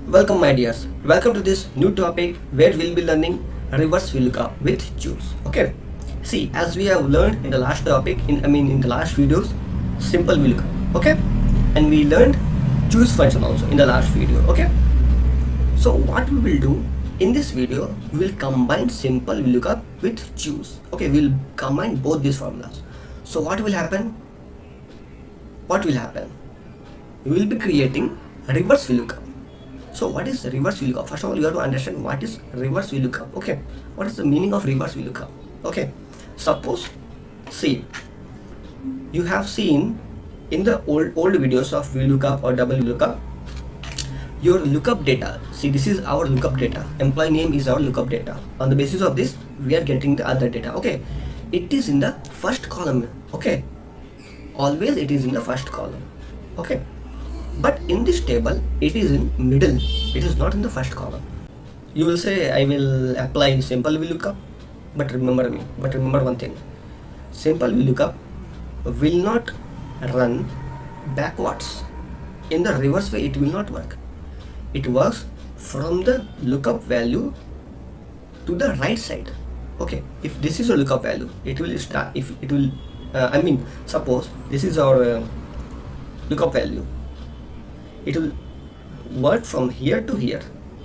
Welcome my dears, welcome to this new topic where we'll be learning reverse VLOOKUP with choose. Okay, see, as we have learned in the last topic, in the last videos, simple VLOOKUP, okay, and we learned choose function also in the last video. Okay, so what we will do in this video, we will combine simple VLOOKUP with choose. Okay, we'll combine both these formulas. So what will happen? We will be creating reverse VLOOKUP. So what is reverse VLOOKUP? First of all, you have to understand what is reverse VLOOKUP. Okay, what is the meaning of reverse VLOOKUP? Okay, suppose, see, you have seen in the old videos of VLOOKUP or double VLOOKUP, your lookup data. See, this is our lookup data. Employee name is our lookup data. On the basis of this, we are getting the other data. Okay, it is in the first column. Okay, always it is in the first column. Okay, but in this table it is in middle, it is not in the first column. You will say, I will apply simple VLOOKUP, but remember one thing, simple VLOOKUP will not run backwards. In the reverse way it will not work. It works from the lookup value to the right side. Okay, if this is a lookup value, it will start, if it will suppose this is our lookup value, it will work from here to here,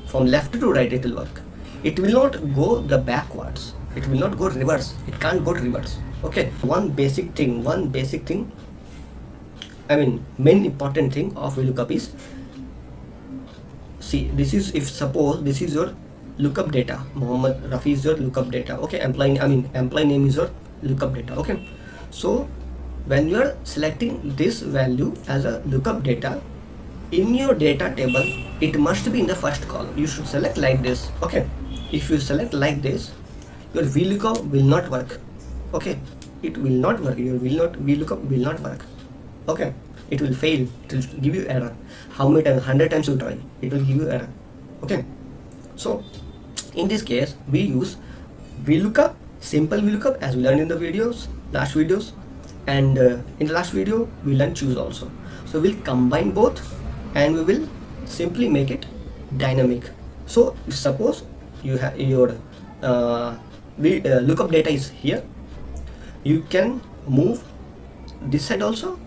from left to right. It will work, it will not go the backwards, it will not go reverse, it can't go reverse. Okay, one basic thing, main important thing of VLOOKUP is, see, this is, if suppose this is your lookup data, Muhammad Rafi is your lookup data. Okay, employee name is your lookup data. Okay, so when you are selecting this value as a lookup data in your data table, it must be in the first column. You should select like this. Okay, if you select like this, your VLOOKUP will not work. Okay, it will not work, your VLOOKUP will not work. Okay, it will fail, it will give you error. How many times? 100 times you try, it will give you error. Okay, so in this case we use VLOOKUP, simple VLOOKUP, as we learned in the last videos, and in the last video we learned choose also. So we'll combine both and we will simply make it dynamic. So suppose you have your lookup data is here, you can move this side also,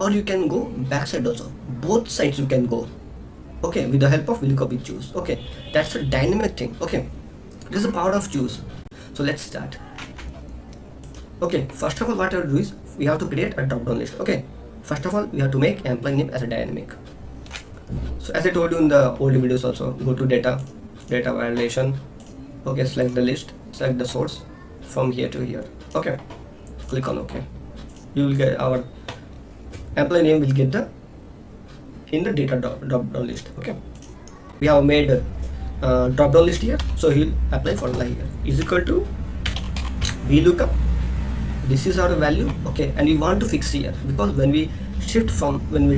or you can go back side also. Both sides you can go. Okay, with the help of VLOOKUP with choose. Okay, that's a dynamic thing. Okay, this is the power of choose. So let's start. Okay, first of all, what I have to do is we have to create a drop down list. Okay, first of all we have to make employee name as a dynamic. So as I told you in the old videos also, go to data validation. Okay, select the list, select the source from here to here. Okay, click on OK. You will get our employee name will get the in the data drop down list. Okay, we have made a drop down list here, so he'll apply formula here is equal to VLOOKUP. This is our value. Okay, and we want to fix here, because when we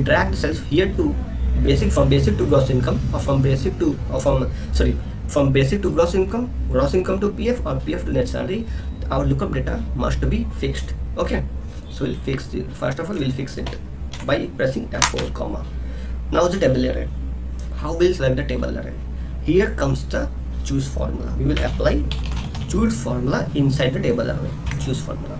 drag the cells here to basic, from basic to gross income, or from basic to gross income to PF, or PF to net salary, our lookup data must be fixed. Okay, so we'll fix it. First of all, we'll fix it by pressing F4 comma. Now the table array. How we'll select the table array? Here comes the choose formula. We will apply choose formula inside the table array. Choose formula.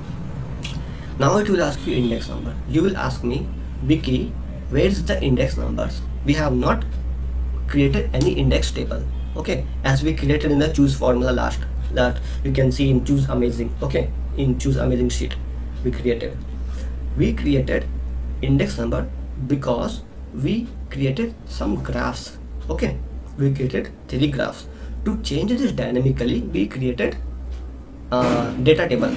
Now it will ask you index number. You will ask me, Vicky, where is the index numbers? We have not created any index table. Okay, as we created in the choose formula last you can see in choose amazing. Okay, in choose amazing sheet we created index number because we created some graphs. Okay, we created 3 graphs. To change this dynamically, we created data table,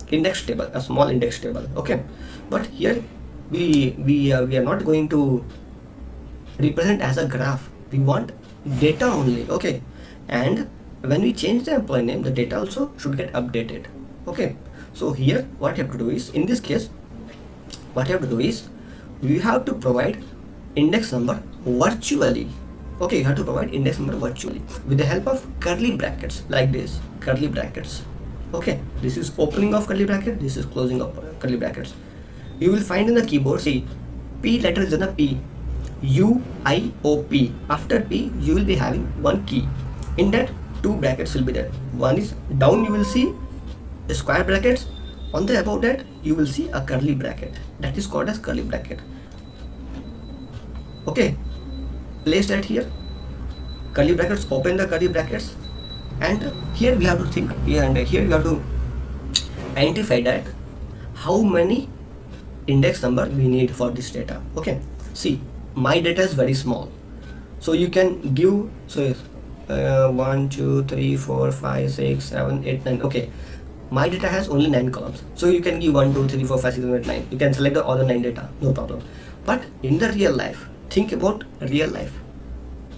index table, a small index table. Okay, but here we are not going to represent as a graph, we want data only. Okay, and when we change the employee name, the data also should get updated. Okay, so here what you have to do is, in this case what you have to do is, you have to provide index number virtually. Okay, you have to provide index number virtually with the help of curly brackets, like this, curly brackets. Okay, this is opening of curly bracket, this is closing of curly brackets. You will find in the keyboard, see, P letter is in a P, UIOP. After P, you will be having one key. In that, two brackets will be there. One is down, you will see a square brackets. On the above that, you will see a curly bracket. That is called as curly bracket. Okay, place that here. Curly brackets, open the curly brackets, and here we have to think, and here we have to identify that how many index number we need for this data. Okay, see, my data is very small, so you can give, so 1 2 3 4 5 6 7 8 9. Okay, my data has only 9 columns, so you can give 1 2 3 4 5 6 7 8 9. You can select the other 9 data, no problem. But in the real life, think about real life,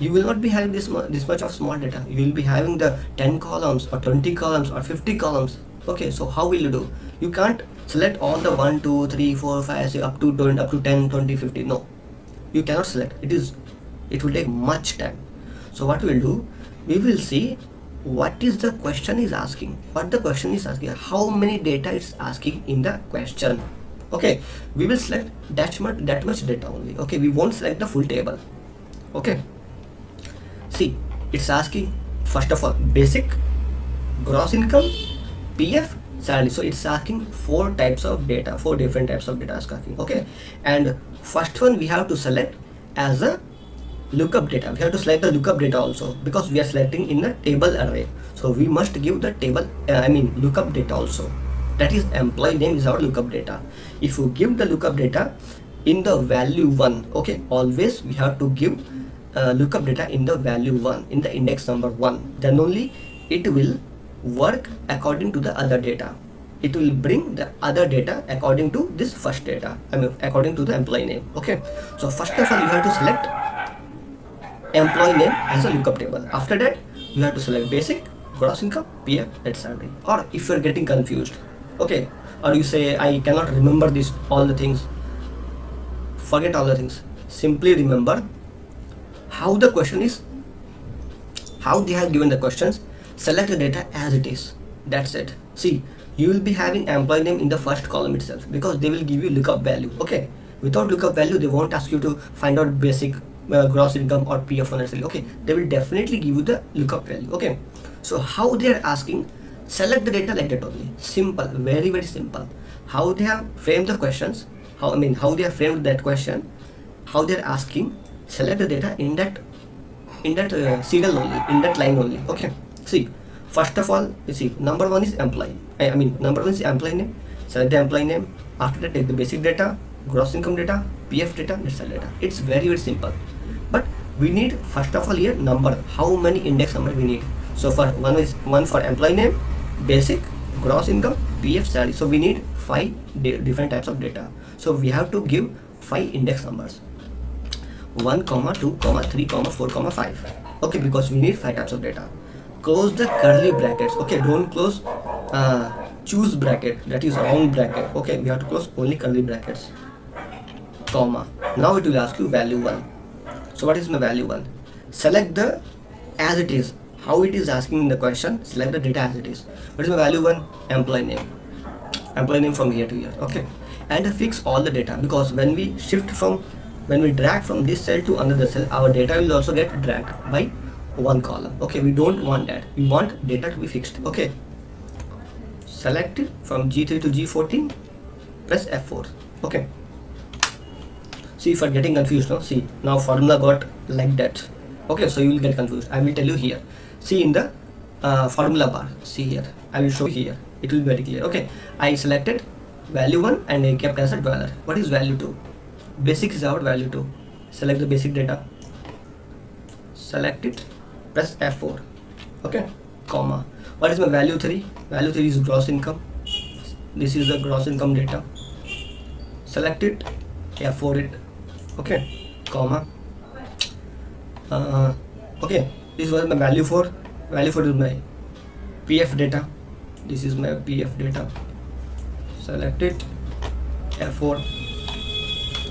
you will not be having this much of small data. You will be having the 10 columns or 20 columns or 50 columns. Okay, so how will you do? You can't select all the 1 2 3 4 5 6 up to 20, up to 10 20 50. No, you cannot select. It will take much time. So what we will do, we will see what is the question is asking, what the question is asking, how many data it's asking in the question. Okay, we will select that much data only. Okay, we won't select the full table. Okay, see, it's asking first of all basic, gross income, PF, salary. So it's asking four different types of data is asking. Okay, and first one we have to select as a lookup data. We have to select the lookup data also, because we are selecting in a table array, so we must give the table lookup data also. That is, employee name is our lookup data. If you give the lookup data in the value 1, okay, always we have to give lookup data in the value 1, in the index number 1, then only it will work according to the other data. It will bring the other data according to this first data, according to the employee name. Okay, so first of all you have to select employee name as a lookup table. After that, you have to select basic, gross income, PF, net salary. Or if you are getting confused, okay, or you say I cannot remember this all the things, forget all the things. Simply remember how the question is, how they have given the questions. Select the data as it is. That's it. See, you will be having employee name in the first column itself, because they will give you lookup value. Okay, without lookup value, they won't ask you to find out basic, gross income or PF or salary. Okay, they will definitely give you the lookup value. Okay, so how they are asking, select the data like that only. Simple, very very simple. How they have framed the questions, how they have framed that question, how they are asking, select the data in that serial only, in that line only. Okay, see, first of all, you see, number 1 is employee. Number 1 is employee name. Select the employee name. After that, take the basic data, gross income data, PF data, net salary data. It's very very simple. But we need first of all here number, how many index number we need. So for one for employee name, basic, gross income, PF, salary. So we need 5 different types of data. So we have to give 5 index numbers, 1 2 3 4 5. Okay, because we need 5 types of data. Close the curly brackets. Okay, don't close choose bracket, that is round bracket. Okay, we have to close only curly brackets, comma. Now it will ask you value 1. So what is my value 1? Select the as it is, how it is asking in the question. Select the data as it is. What is my value 1? Employee name from here to here. Okay, and fix all the data, because when we drag from this cell to another cell, our data will also get dragged by one column. Okay, we don't want that. We want data to be fixed. Okay, select it from G3 to G14, press F4. Okay, see, if you are getting confused now, see, now formula got like that. Okay, so you will get confused. I will tell you here. See, in the formula bar, see here, I will show you here, it will be very clear. Okay, I selected value 1 and I kept as a dollar. What is value 2? Basic is our value 2. Select the basic data, select it, press F4. Okay, comma. What is my value 3? Value 3 is gross income. This is the gross income data. Select it, F4 it. Okay, comma. Okay, this was my value 4. Value 4 is my PF data. This is my PF data. Select it, F4.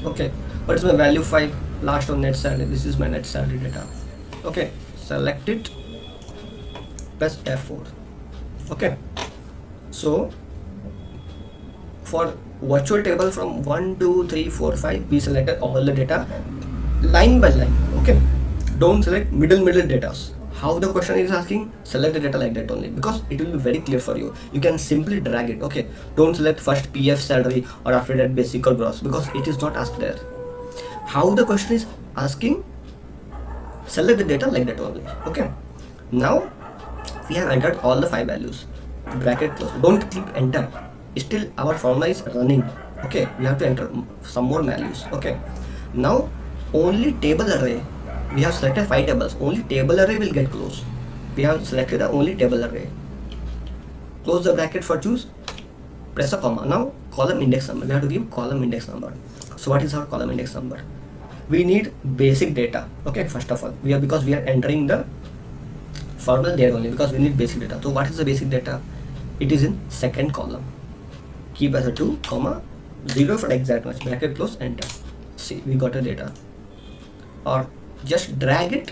Okay, what is my value 5? Last on net salary. This is my net salary data. Okay, select it, press F4. Okay, so for virtual table from 1 2 3 4 5, we selected all the data line by line. Okay, don't select middle data. How the question is asking, select the data like that only, because it will be very clear for you. You can simply drag it. Okay, don't select first PF salary or after that basic or gross, because it is not asked there. How the question is asking, select the data like that only. Okay, now we have entered all the 5 values. Bracket close, don't click enter, still our formula is running. Okay, we have to enter some more values. Okay, now only table array, we have selected 5 tables, only table array will get closed. We have selected the only table array. Close the bracket for choose, press a comma. Now column index number, we have to give column index number. So what is our column index number? We need basic data. Okay, first of all, because we are entering the formula there only, because we need basic data. So what is the basic data? It is in second column. Keep as a 2 comma 0 for exact match, bracket close, enter. See, we got a data. Or just drag it,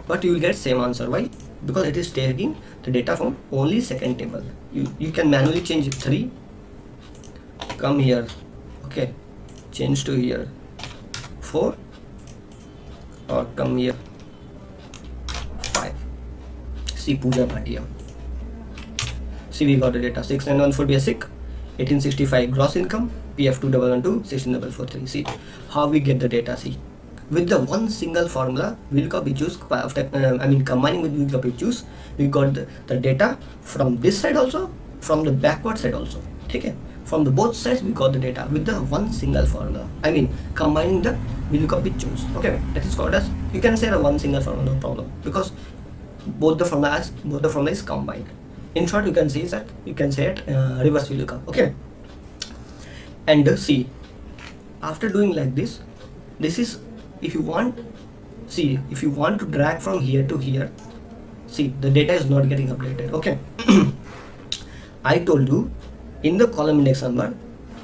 but you will get same answer. Why? Because it is taking the data from only second table. You can manually change 3, come here, okay, change to here 4, or come here 5. See, Pooja Bhatia. See, we got the data 6914 basic, 1865 gross income, PF 2112, 16443. See how we get the data. See, with the one single formula, VLOOKUP we choose after combining with VLOOKUP we choose, we got the data from this side also, from the backward side also. Okay, from the both sides we got the data with the one single formula. Combining the VLOOKUP we choose. Okay, that is called as, you can say the one single formula, no problem, because both the formula is combined. In short, you can say that reverse VLOOKUP. Okay, and see, after doing like this is, if you want to drag from here to here, see, the data is not getting updated. Okay, I told you in the column index number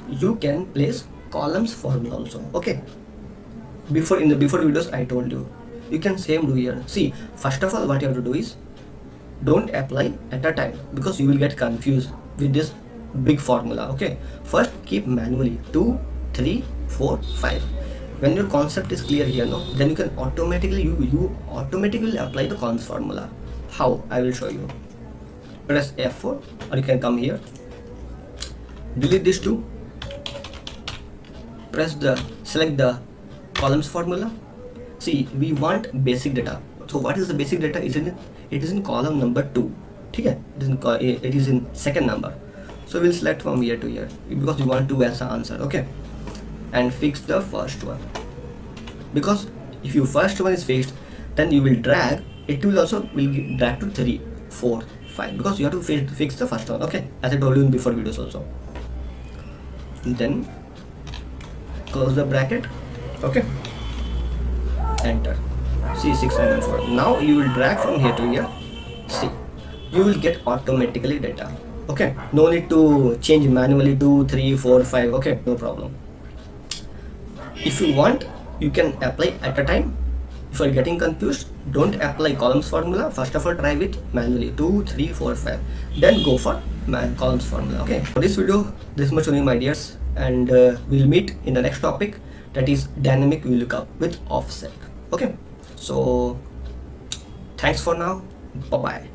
you can place columns formula also. Okay, before videos I told you can same do here. See, first of all, what you have to do is, don't apply at a time, because you will get confused with this big formula. Okay, first keep manually 2, 3, 4, 5. When your concept is clear here, no, then you can automatically you automatically apply the cons formula. How? I will show you. Press F4, or you can come here, delete this 2, select the columns formula. See, we want basic data. So what is the basic data? It is in column number 2. Okay, it is in second number. So we'll select from here to here, because we want 2 as an answer. Okay, and fix the first one, because if your first one is fixed, then you will drag, it will drag to 3, 4, 5, because you have to fix the first one. Okay, as I told you in before videos also. Then close the bracket. Okay, enter. See, 604. Now you will drag from here to here. See, you will get automatically data. Okay, no need to change manually 2, 3, 4, 5. Okay, no problem. If you want, you can apply at a time. If you are getting confused, don't apply columns formula. First of all, try with manually 2, 3, 4, 5. Then go for columns formula. Okay, for this video, this much only, my dears, and we'll meet in the next topic, that is dynamic VLOOKUP with offset. Okay, so thanks for now. Bye bye.